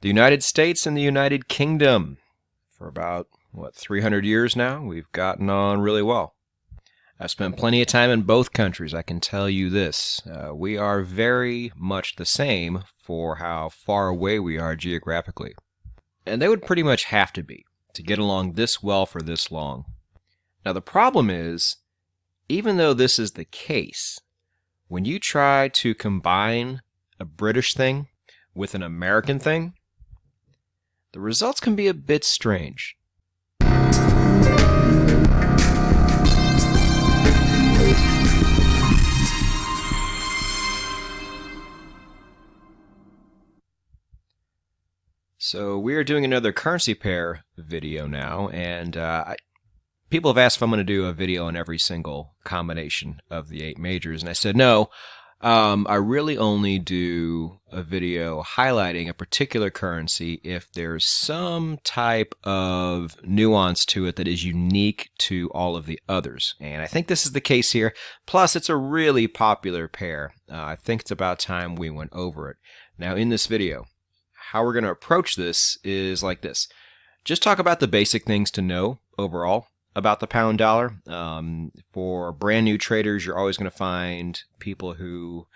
The United States and the United Kingdom. For about, 300 years now, we've gotten on really well. I've spent plenty of time in both countries. I can tell you this. We are very much the same for how far away we are geographically. And they would pretty much have to be to get along this well for this long. Now, the problem is, even though this is the case, when you try to combine a British thing with an American thing, the results can be a bit strange. So we are doing another currency pair video now, and people have asked if I'm going to do a video on every single combination of the 8 majors, and I said no. I really only do a video highlighting a particular currency if there's some type of nuance to it that is unique to all of the others. And I think this is the case here. Plus, it's a really popular pair. I think it's about time we went over it. Now, in this video, how we're going to approach this is like this. Just talk about the basic things to know overall about the pound dollar. For brand new traders, you're always going to find people who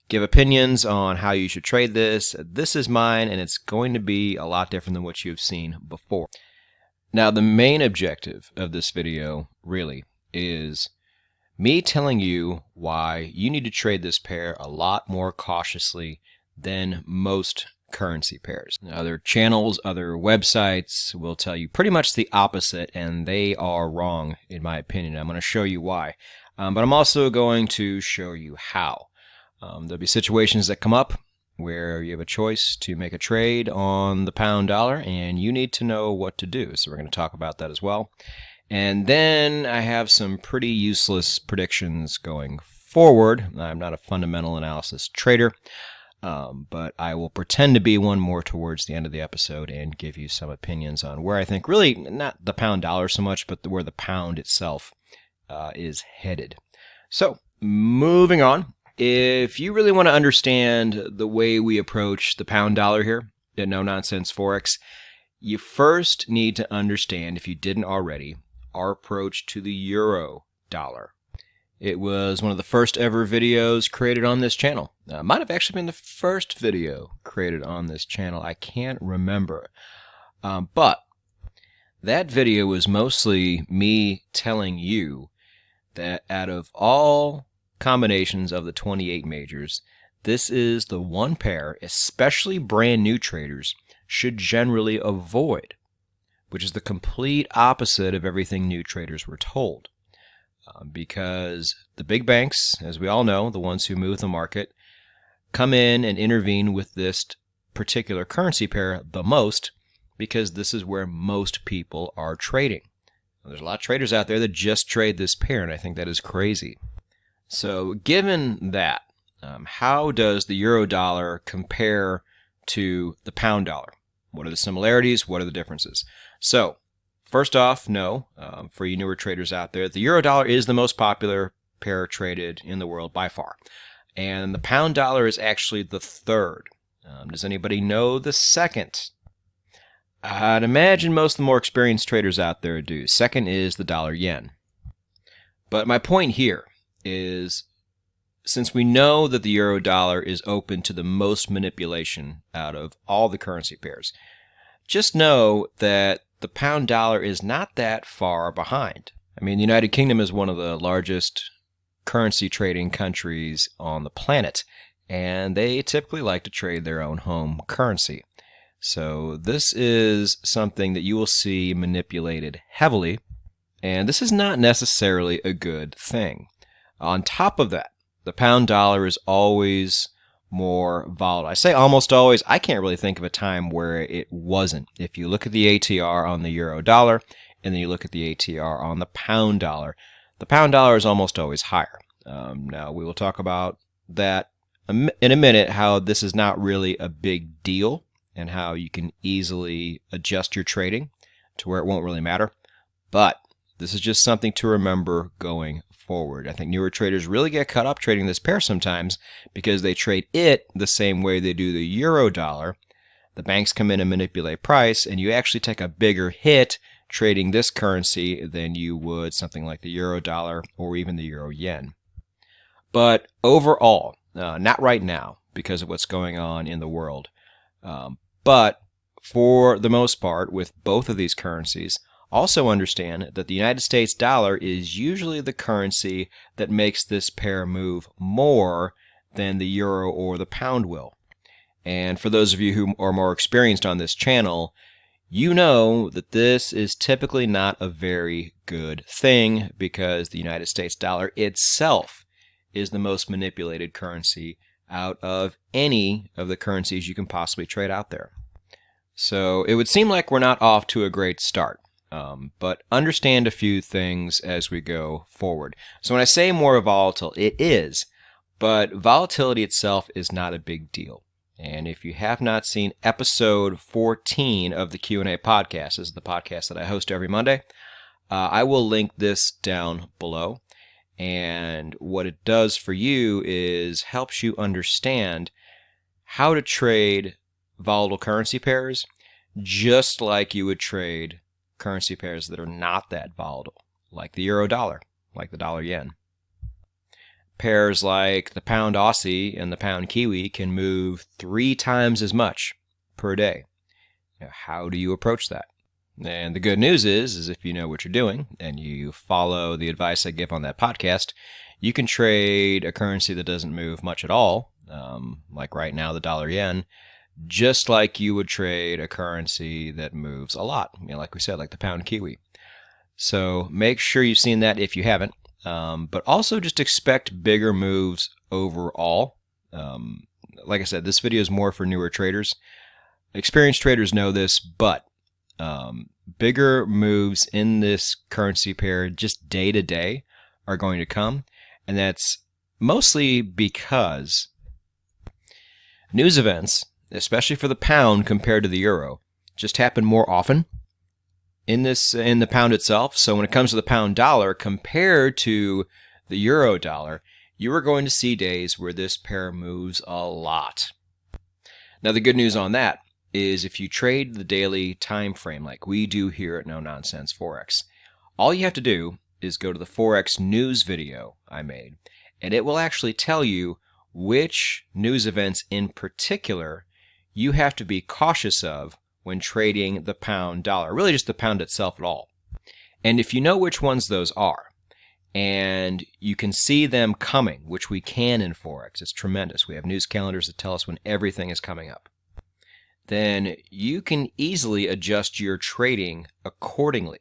give opinions on how you should trade this. This is mine, and it's going to be a lot different than what you've seen before. Now, the main objective of this video really is me telling you why you need to trade this pair a lot more cautiously than most currency pairs. Other channels, other websites will tell you pretty much the opposite, and they are wrong in my opinion. I'm going to show you why, but I'm also going to show you how. There'll be situations that come up where you have a choice to make a trade on the pound dollar, and you need to know what to do. So we're going to talk about that as well. And then I have some pretty useless predictions going forward. I'm not a fundamental analysis trader. But I will pretend to be one more towards the end of the episode and give you some opinions on where I think really not the pound dollar so much, but where the pound itself is headed. So moving on, if you really want to understand the way we approach the pound dollar here at No Nonsense Forex, you first need to understand, if you didn't already, our approach to the euro dollar. It was one of the first ever videos created on this channel. Might have actually been the first video created on this channel. I can't remember. But that video was mostly me telling you that out of all combinations of the 28 majors, this is the one pair, especially brand new traders, should generally avoid, which is the complete opposite of everything new traders were told. Because the big banks, as we all know, the ones who move the market, come in and intervene with this particular currency pair the most, because this is where most people are trading. There's a lot of traders out there that just trade this pair, and I think that is crazy. So given that, how does the euro dollar compare to the pound dollar? What are the similarities? What are the differences? So first off, no, for you newer traders out there, the euro dollar is the most popular pair traded in the world by far. And the pound dollar is actually the third. Does anybody know the second? I'd imagine most of the more experienced traders out there do. Second is the dollar yen. But my point here is, since we know that the euro dollar is open to the most manipulation out of all the currency pairs, just know that the pound dollar is not that far behind. I mean, the United Kingdom is one of the largest currency trading countries on the planet, and they typically like to trade their own home currency. So this is something that you will see manipulated heavily, and this is not necessarily a good thing. On top of that, the pound dollar is always more volatile. I say almost always. I can't really think of a time where it wasn't. If you look at the ATR on the euro dollar and then you look at the ATR on the pound dollar is almost always higher. Now we will talk about that in a minute, how this is not really a big deal and how you can easily adjust your trading to where it won't really matter. But this is just something to remember going forward. I think newer traders really get caught up trading this pair sometimes because they trade it the same way they do the euro dollar, The banks come in and manipulate price, and you actually take a bigger hit trading this currency than you would something like the euro dollar or even the euro yen. But overall, not right now because of what's going on in the world, but for the most part with both of these currencies, also understand that the United States dollar is usually the currency that makes this pair move more than the euro or the pound will. And for those of you who are more experienced on this channel, you know that this is typically not a very good thing because the United States dollar itself is the most manipulated currency out of any of the currencies you can possibly trade out there. So it would seem like we're not off to a great start. But understand a few things as we go forward. So when I say more volatile, it is, but volatility itself is not a big deal. And if you have not seen episode 14 of the Q&A podcast, this is the podcast that I host every Monday, I will link this down below. And what it does for you is helps you understand how to trade volatile currency pairs just like you would trade currency pairs that are not that volatile, like the euro dollar, like the dollar yen. Pairs like the pound Aussie and the pound Kiwi can move 3 times as much per day. Now, how do you approach that? And the good news is if you know what you're doing and you follow the advice I give on that podcast, you can trade a currency that doesn't move much at all, like right now the dollar yen, just like you would trade a currency that moves a lot, like we said, like the pound Kiwi. So make sure you've seen that if you haven't, but also just expect bigger moves overall. Like I said, this video is more for newer traders. Experienced traders know this, but bigger moves in this currency pair just day to day are going to come, and that's mostly because news events, especially for the pound compared to the euro, just happen more often in the pound itself. So when it comes to the pound dollar compared to the euro dollar, you are going to see days where this pair moves a lot. Now the good news on that is if you trade the daily time frame like we do here at No Nonsense Forex, all you have to do is go to the Forex news video I made, and it will actually tell you which news events in particular you have to be cautious of when trading the pound dollar, really just the pound itself at all. And if you know which ones those are, and you can see them coming, which we can in Forex, it's tremendous. We have news calendars that tell us when everything is coming up. Then you can easily adjust your trading accordingly,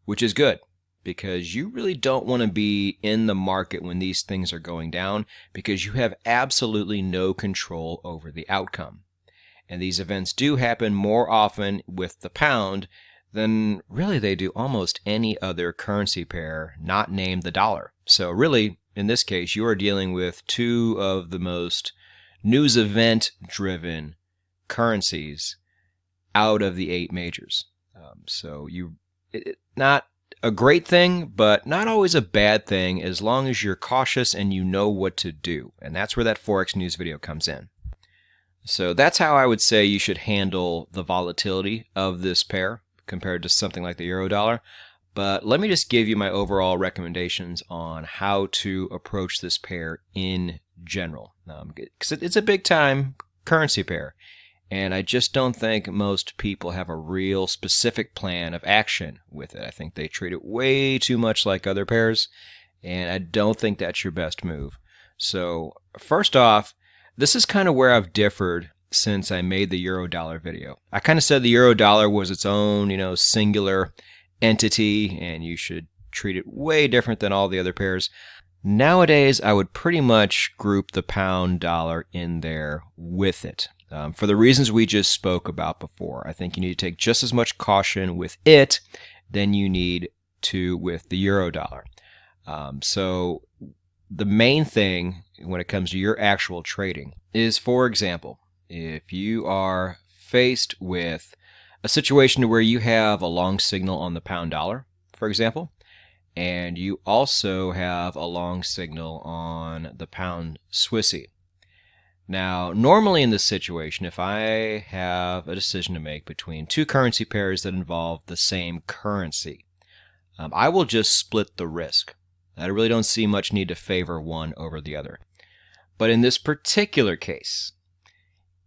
which is good because you really don't want to be in the market when these things are going down because you have absolutely no control over the outcome. And these events do happen more often with the pound than really they do almost any other currency pair not named the dollar. So really, in this case, you are dealing with 2 of the most news event driven currencies out of the 8 majors. Not a great thing, but not always a bad thing as long as you're cautious and you know what to do. And that's where that Forex news video comes in. So that's how I would say you should handle the volatility of this pair compared to something like the euro dollar. But let me just give you my overall recommendations on how to approach this pair in general. Because it's a big time currency pair. And I just don't think most people have a real specific plan of action with it. I think they treat it way too much like other pairs. And I don't think that's your best move. So first off, this is kind of where I've differed since I made the euro dollar video. I kind of said the euro dollar was its own, singular entity and you should treat it way different than all the other pairs. Nowadays, I would pretty much group the pound dollar in there with it. For the reasons we just spoke about before, I think you need to take just as much caution with it than you need to with the euro dollar. So the main thing when it comes to your actual trading is, for example, if you are faced with a situation where you have a long signal on the pound dollar, for example, and you also have a long signal on the pound Swissy. Now, normally in this situation, if I have a decision to make between two currency pairs that involve the same currency, I will just split the risk. I really don't see much need to favor one over the other. But in this particular case,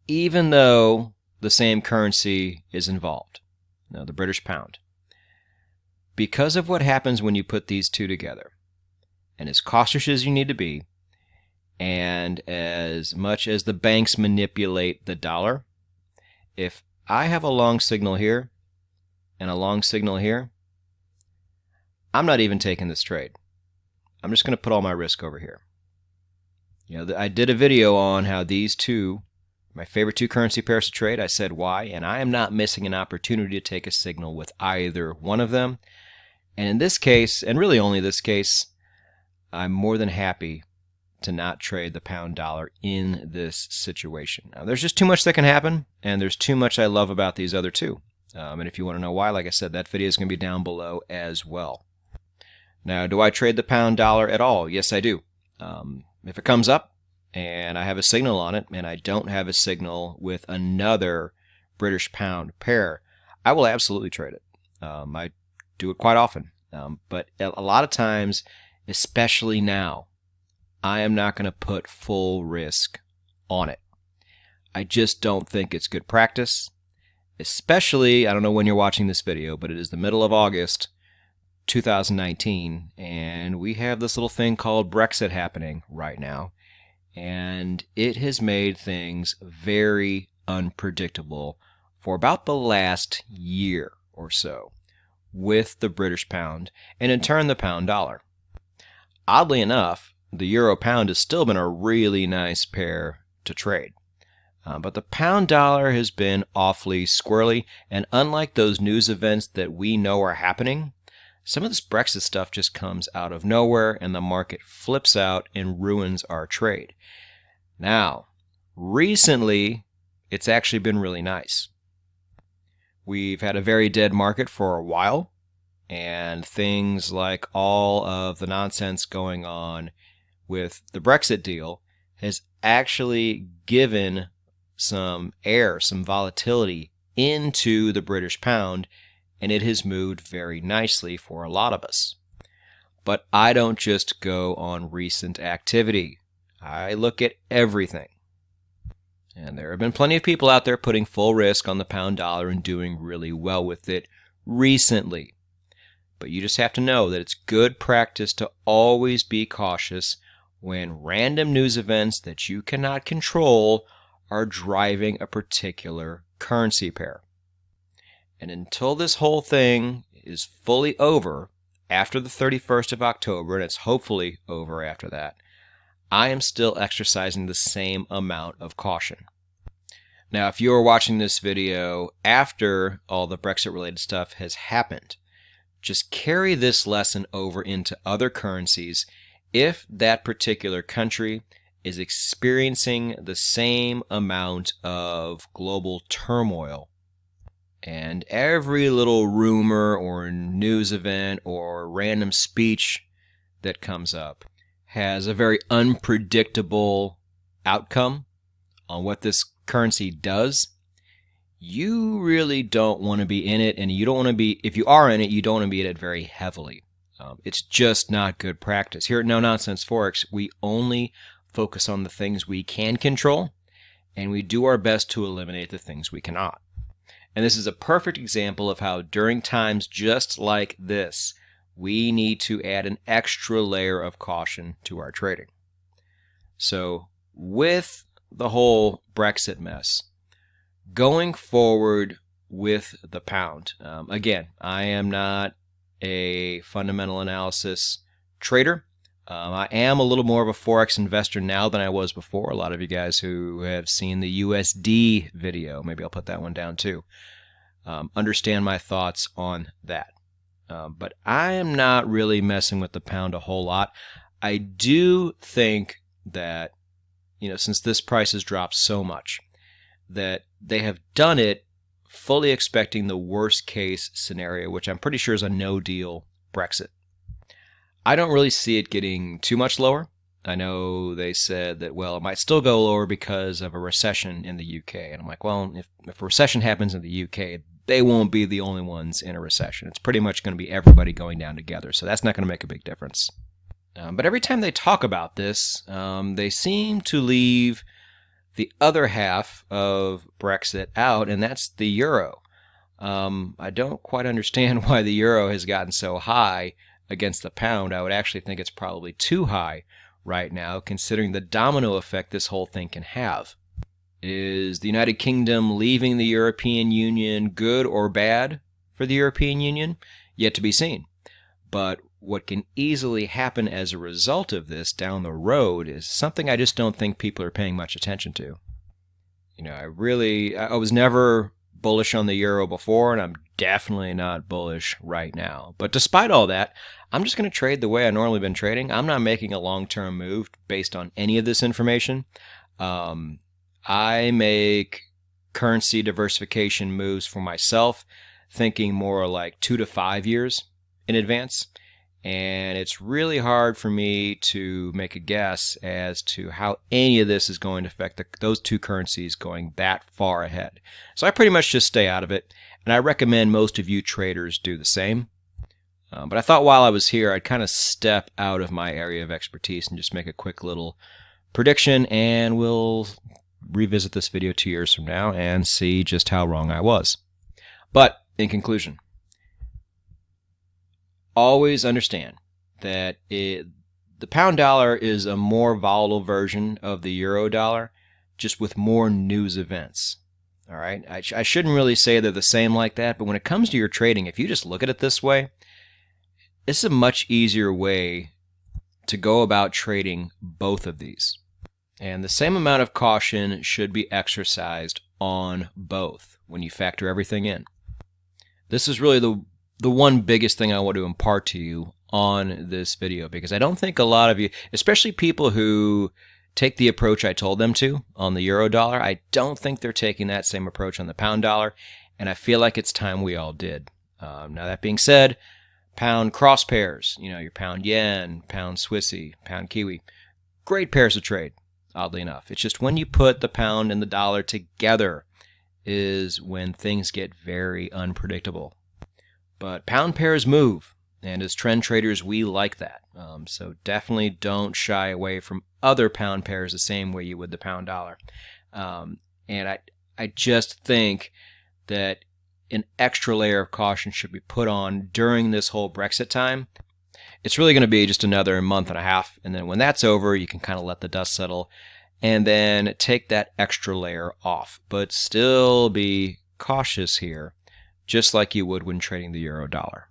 even though the same currency is involved, the British pound, because of what happens when you put these two together, and as cautious as you need to be, and as much as the banks manipulate the dollar, if I have a long signal here and a long signal here, I'm not even taking this trade. I'm just going to put all my risk over here. I did a video on how these two, my favorite two currency pairs to trade. I said why, and I am not missing an opportunity to take a signal with either one of them. And in this case, and really only this case, I'm more than happy to not trade the pound dollar in this situation. Now, there's just too much that can happen, and there's too much I love about these other two. And if you want to know why, like I said, that video is going to be down below as well. Now, do I trade the pound dollar at all? Yes, I do. If it comes up and I have a signal on it and I don't have a signal with another British pound pair, I will absolutely trade it. I do it quite often. But a lot of times, especially now, I am not going to put full risk on it. I just don't think it's good practice, especially, I don't know when you're watching this video, but it is the middle of August 2019, and we have this little thing called Brexit happening right now, and it has made things very unpredictable for about the last year or so with the British pound, and in turn the pound dollar. Oddly enough, the euro pound has still been a really nice pair to trade. But the pound dollar has been awfully squirrely, and unlike those news events that we know are happening, some of this Brexit stuff just comes out of nowhere and the market flips out and ruins our trade. Now, recently, it's actually been really nice. We've had a very dead market for a while, and things like all of the nonsense going on with the Brexit deal has actually given some air, some volatility into the British pound, and it has moved very nicely for a lot of us. But I don't just go on recent activity. I look at everything. And there have been plenty of people out there putting full risk on the pound dollar and doing really well with it recently. But you just have to know that it's good practice to always be cautious when random news events that you cannot control are driving a particular currency pair. And until this whole thing is fully over after the 31st of October, and it's hopefully over after that, I am still exercising the same amount of caution. Now, if you are watching this video after all the Brexit-related stuff has happened, just carry this lesson over into other currencies if that particular country is experiencing the same amount of global turmoil. And every little rumor or news event or random speech that comes up has a very unpredictable outcome on what this currency does. You really don't want to be in it, and you don't want to be, if you are in it, you don't want to be in it very heavily. It's just not good practice. Here at No Nonsense Forex, we only focus on the things we can control, and we do our best to eliminate the things we cannot. And this is a perfect example of how during times just like this, we need to add an extra layer of caution to our trading. So with the whole Brexit mess, going forward with the pound, again, I am not a fundamental analysis trader. I am a little more of a Forex investor now than I was before. A lot of you guys who have seen the USD video, maybe I'll put that one down too, understand my thoughts on that. But I am not really messing with the pound a whole lot. I do think that, since this price has dropped so much, that they have done it fully expecting the worst case scenario, which I'm pretty sure is a no-deal Brexit. I don't really see it getting too much lower. I know they said that, well, it might still go lower because of a recession in the UK. And I'm like, well, if a recession happens in the UK, they won't be the only ones in a recession. It's pretty much going to be everybody going down together. So that's not going to make a big difference. But every time they talk about this, they seem to leave the other half of Brexit out, and that's the euro. I don't quite understand why the euro has gotten so high against the pound. I would actually think it's probably too high right now, considering the domino effect this whole thing can have. Is the United Kingdom leaving the European Union good or bad for the European Union? Yet to be seen. But what can easily happen as a result of this down the road is something I just don't think people are paying much attention to. You know, I was never bullish on the euro before, and I'm definitely not bullish right now. But despite all that, I'm just going to trade the way I normally been trading. I'm not making a long-term move based on any of this information. I make currency diversification moves for myself, thinking more like 2 to 5 years in advance. And it's really hard for me to make a guess as to how any of this is going to affect those two currencies going that far ahead. So I pretty much just stay out of it, and I recommend most of you traders do the same. But I thought while I was here, I'd kind of step out of my area of expertise and just make a quick little prediction, and we'll revisit this video 2 years from now and see just how wrong I was. But in conclusion, always understand that the pound dollar is a more volatile version of the euro dollar, just with more news events. All right, I shouldn't really say they're the same like that, but when it comes to your trading, if you just look at it this way, it's a much easier way to go about trading both of these. And the same amount of caution should be exercised on both when you factor everything in. This is really the one biggest thing I want to impart to you on this video, because I don't think a lot of you, especially people who take the approach I told them to on the euro dollar, I don't think they're taking that same approach on the pound dollar, and I feel like it's time we all did. Now that being said, pound cross pairs, you know, your pound yen, pound Swissy, pound Kiwi, great pairs to trade, oddly enough. It's just when you put the pound and the dollar together is when things get very unpredictable. But pound pairs move, and as trend traders, we like that. So definitely don't shy away from other pound pairs the same way you would the pound dollar. And I just think that an extra layer of caution should be put on during this whole Brexit time. It's really going to be just another month and a half, and then when that's over, you can kind of let the dust settle and then take that extra layer off, but still be cautious here, just like you would when trading the euro dollar.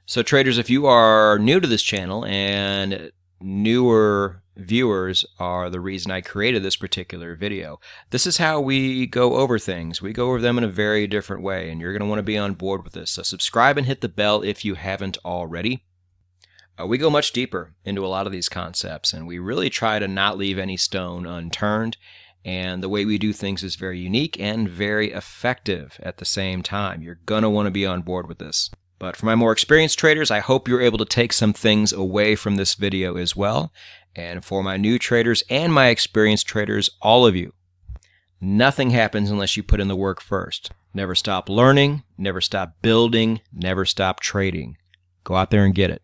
So traders, if you are new to this channel, and newer viewers are the reason I created this particular video, this is how we go over things. We go over them in a very different way, and you're going to want to be on board with this. So subscribe and hit the bell if you haven't already. We go much deeper into a lot of these concepts, and we really try to not leave any stone unturned. And the way we do things is very unique and very effective at the same time. You're going to want to be on board with this. But for my more experienced traders, I hope you're able to take some things away from this video as well. And for my new traders and my experienced traders, all of you, nothing happens unless you put in the work first. Never stop learning, never stop building, never stop trading. Go out there and get it.